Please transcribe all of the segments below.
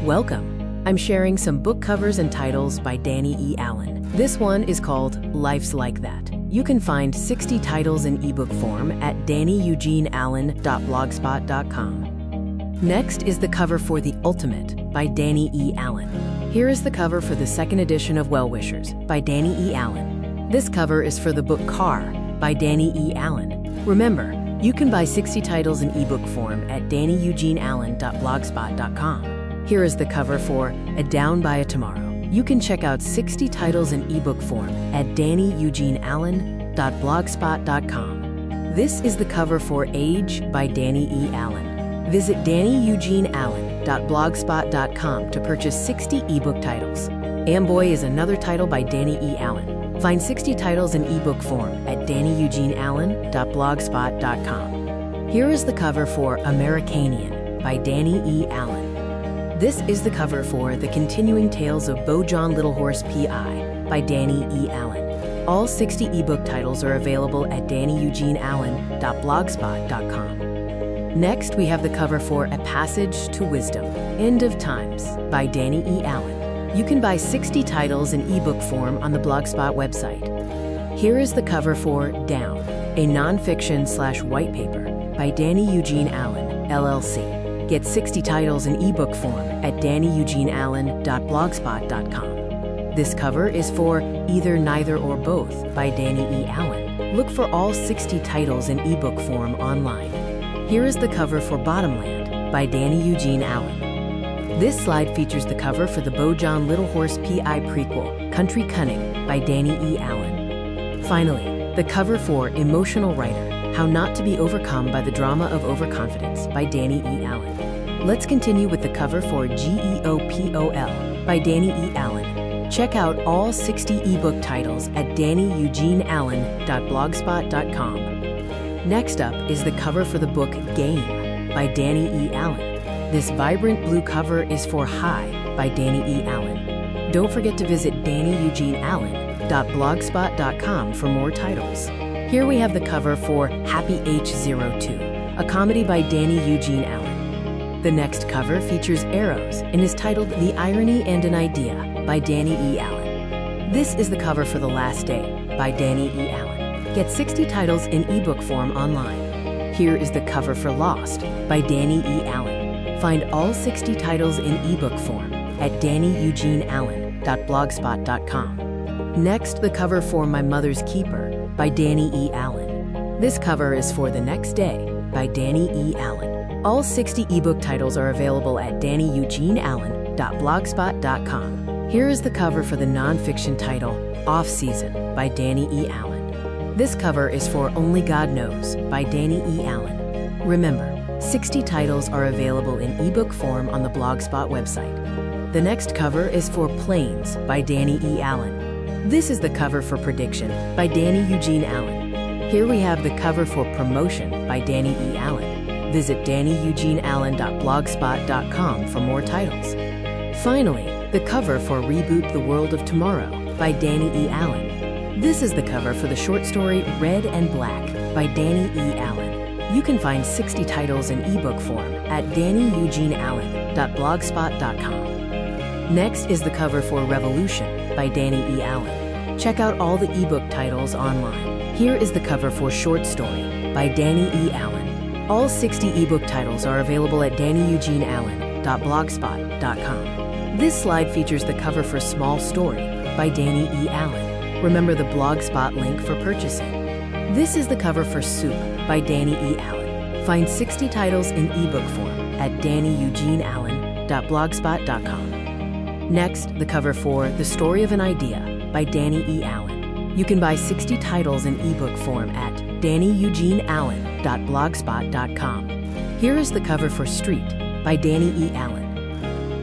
Welcome! I'm sharing some book covers and titles by Danny E. Allen. This one is called Life's Like That. You can find 60 titles in ebook form at dannyeugeniallen.blogspot.com. Next is the cover for The Ultimate by Danny E. Allen. Here is the cover for the second edition of Well Wishers by Danny E. Allen. This cover is for the book Car by Danny E. Allen. Remember, you can buy 60 titles in ebook form at dannyeugeniallen.blogspot.com. Here is the cover for A Down by a Tomorrow. You can check out 60 titles in ebook form at dannyeugeniallen.blogspot.com. This is the cover for Age by Danny E. Allen. Visit dannyeugeniallen.blogspot.com to purchase 60 ebook titles. Amboy is another title by Danny E. Allen. Find 60 titles in ebook form at dannyeugeniallen.blogspot.com. Here is the cover for Americanian by Danny E. Allen. This is the cover for The Continuing Tales of Beau John Littlehorse P.I. by Danny E. Allen. All 60 ebook titles are available at dannyeugeniallen.blogspot.com. Next, we have the cover for A Passage to Wisdom, End of Times by Danny E. Allen. You can buy 60 titles in ebook form on the Blogspot website. Here is the cover for Down, a nonfiction/white paper by Danny Eugene Allen, LLC. Get 60 titles in ebook form at dannyeugeniallen.blogspot.com. This cover is for Either, Neither, or Both by Danny E. Allen. Look for all 60 titles in ebook form online. Here is the cover for Bottomland by Danny Eugene Allen. This slide features the cover for the Beau John Littlehorse P.I. prequel, Country Cunning by Danny E. Allen. Finally, the cover for Emotional Writer, How Not to Be Overcome by the Drama of Overconfidence by Danny E. Allen. Let's continue with the cover for GEOPOL by Danny E. Allen. Check out all 60 ebook titles at dannyeugeniallen.blogspot.com. Next up is the cover for the book Game by Danny E. Allen. This vibrant blue cover is for High by Danny E. Allen. Don't forget to visit dannyeugeniallen.blogspot.com for more titles. Here we have the cover for Happy H02, a comedy by Danny Eugene Allen. The next cover features arrows and is titled The Irony and an Idea by Danny E. Allen. This is the cover for The Last Day by Danny E. Allen. Get 60 titles in ebook form online. Here is the cover for Lost by Danny E. Allen. Find all 60 titles in ebook form at dannyeugeniallen.blogspot.com. Next, the cover for My Mother's Keeper by Danny E. Allen. This cover is for The Next Day by Danny E. Allen. All 60 ebook titles are available at dannyeugeniallen.blogspot.com. Here is the cover for the nonfiction title Off Season by Danny E. Allen. This cover is for Only God Knows by Danny E. Allen. Remember, 60 titles are available in ebook form on the Blogspot website. The next cover is for Planes by Danny E. Allen. This is the cover for Prediction by Danny Eugene Allen. Here we have the cover for Promotion by Danny E. Allen. Visit dannyeugeniallen.blogspot.com for more titles. Finally, the cover for Reboot the World of Tomorrow by Danny E. Allen. This is the cover for the short story Red and Black by Danny E. Allen. You can find 60 titles in ebook form at dannyeugeniallen.blogspot.com. Next is the cover for Revolution by Danny E. Allen. Check out all the ebook titles online. Here is the cover for Short Story by Danny E. Allen. All 60 ebook titles are available at dannyeugeniallen.blogspot.com. This slide features the cover for Small Story by Danny E. Allen. Remember the Blogspot link for purchasing. This is the cover for Soup by Danny E. Allen. Find 60 titles in ebook form at dannyeugeniallen.blogspot.com. Next, the cover for The Story of an Idea by Danny E. Allen. You can buy 60 titles in ebook form at dannyeugeniallen.blogspot.com. Here is the cover for Street by Danny E. Allen.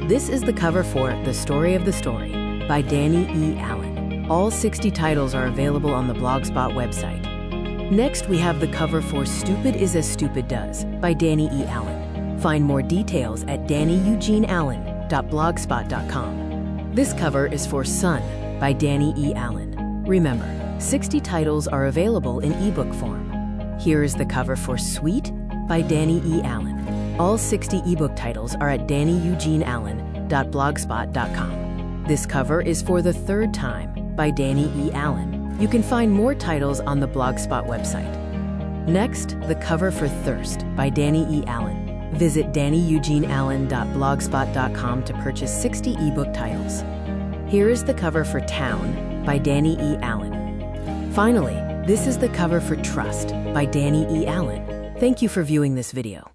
This is the cover for The Story of the Story by Danny E. Allen. All 60 titles are available on the Blogspot website. Next, we have the cover for Stupid is as Stupid Does by Danny E. Allen. Find more details at dannyeugeniallen.blogspot.com. This cover is for Sun by Danny E. Allen. Remember, 60 titles are available in ebook form. Here is the cover for Sweet by Danny E. Allen. All 60 ebook titles are at dannyeugeniallen.blogspot.com. BEstpromoforbooks20260401.blogspot.com. This cover is For the Third Time by Danny E. Allen. You can find more titles on the Blogspot website. Next, the cover for Thirst by Danny E. Allen. Visit DannyEugeneAllen.blogspot.com to purchase 60 ebook titles. Here is the cover for Town by Danny E. Allen. Finally, this is the cover for Trust by Danny E. Allen. Thank you for viewing this video.